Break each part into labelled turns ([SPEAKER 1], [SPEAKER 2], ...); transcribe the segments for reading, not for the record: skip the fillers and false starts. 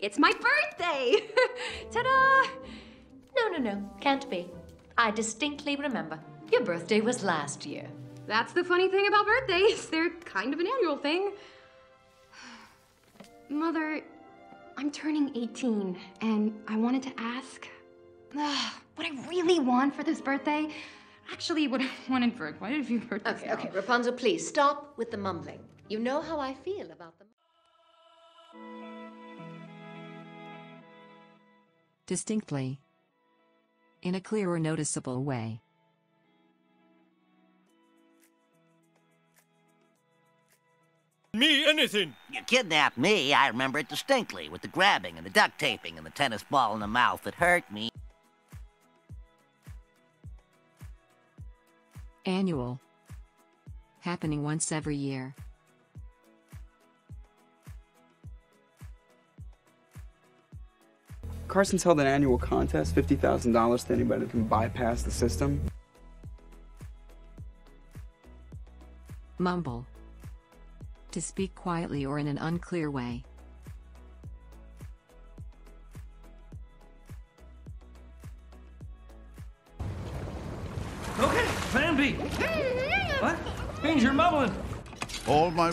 [SPEAKER 1] It's my birthday! Ta-da!
[SPEAKER 2] No. Can't be. I distinctly remember. Your birthday was last year.
[SPEAKER 1] That's the funny thing about birthdays. They're kind of an annual thing. Mother, I'm turning 18, and I wanted to ask what I really want for this birthday. Actually, what I wanted for quite a few birthdays.
[SPEAKER 2] Okay, Rapunzel, please stop with the mumbling. You know how I feel about them.
[SPEAKER 3] Distinctly. In a clear or noticeable way.
[SPEAKER 4] Me anything.
[SPEAKER 5] You kidnapped me, I remember it distinctly, with the grabbing and the duct taping and the tennis ball in the mouth that hurt me.
[SPEAKER 3] Annual. Happening once every year.
[SPEAKER 6] Carson's held an annual contest, $50,000 to anybody that can bypass the system.
[SPEAKER 3] Mumble. To speak quietly or in an unclear way.
[SPEAKER 4] Okay, plan B. What? Means you're mumbling.
[SPEAKER 7] All my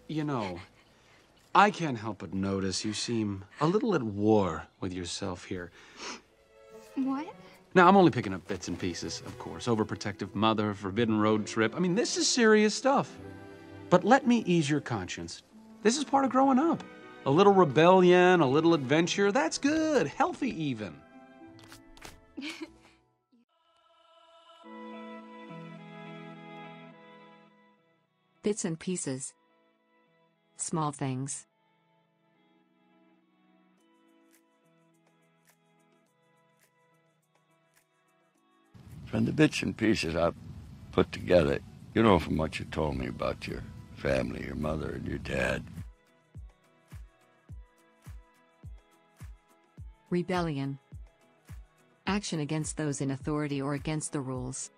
[SPEAKER 8] You know, I can't help but notice you seem a little at war with yourself here.
[SPEAKER 1] What?
[SPEAKER 8] Now, I'm only picking up bits and pieces, of course. Overprotective mother, forbidden road trip. I mean, this is serious stuff. But let me ease your conscience. This is part of growing up. A little rebellion, a little adventure, that's good. Healthy, even.
[SPEAKER 3] Bits and pieces. Small things.
[SPEAKER 7] From the bits and pieces I've put together, you know, from what you told me about your family, your mother and your dad.
[SPEAKER 3] Rebellion. Action against those in authority or against the rules.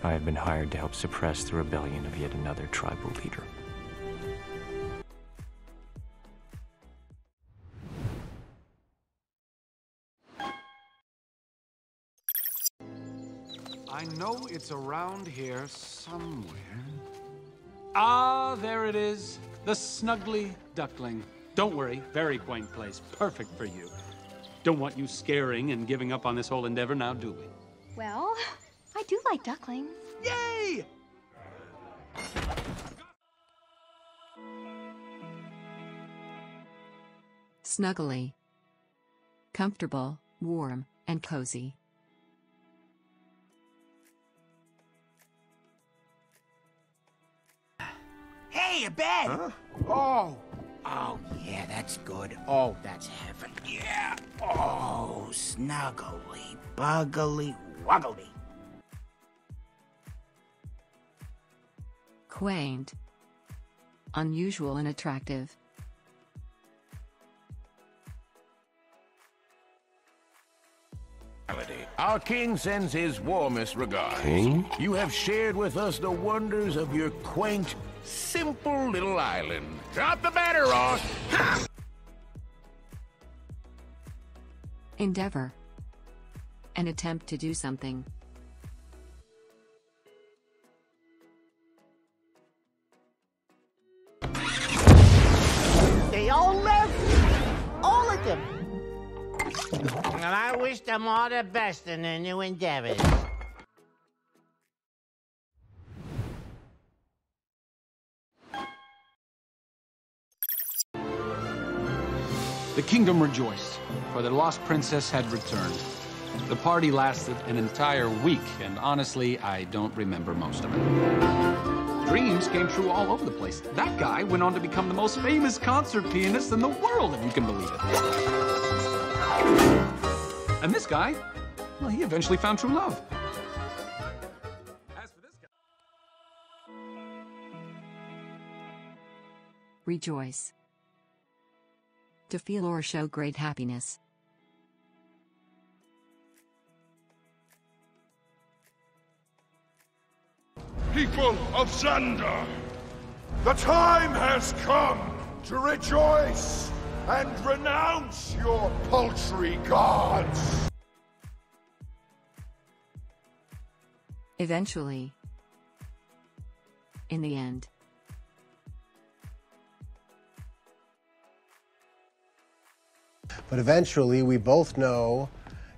[SPEAKER 9] I have been hired to help suppress the rebellion of yet another tribal leader.
[SPEAKER 8] I know it's around here somewhere. Ah, there it is. The Snuggly Duckling. Don't worry, very quaint place. Perfect for you. Don't want you scaring and giving up on this whole endeavor now, do we?
[SPEAKER 1] Well, I do like ducklings.
[SPEAKER 8] Yay!
[SPEAKER 3] Snuggly. Comfortable, warm, and cozy.
[SPEAKER 5] Hey, a bed! Huh? Oh, yeah, that's good. Oh, that's heaven. Yeah. Oh, snuggly, buggly, wuggly.
[SPEAKER 3] Quaint. Unusual and attractive.
[SPEAKER 10] Our king sends his warmest regards.
[SPEAKER 9] King?
[SPEAKER 10] You have shared with us the wonders of your quaint, simple little island. Drop the banner, Ross!
[SPEAKER 3] Endeavor. An attempt to do something.
[SPEAKER 11] They all left. All of them. And I wish them all the best in their new endeavors.
[SPEAKER 8] The kingdom rejoiced, for the lost princess had returned. The party lasted an entire week, and honestly, I don't remember most of it. Dreams came true all over the place. That guy went on to become the most famous concert pianist in the world, if you can believe it. And this guy, well, he eventually found true love. As for this guy...
[SPEAKER 3] Rejoice. To feel or show great happiness.
[SPEAKER 12] People of Xander, the time has come to rejoice and renounce your paltry gods.
[SPEAKER 3] Eventually. In the end.
[SPEAKER 13] But eventually, we both know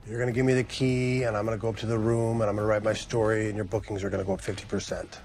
[SPEAKER 13] you're going to give me the key, and I'm going to go up to the room, and I'm going to write my story, and your bookings are going to go up 50%.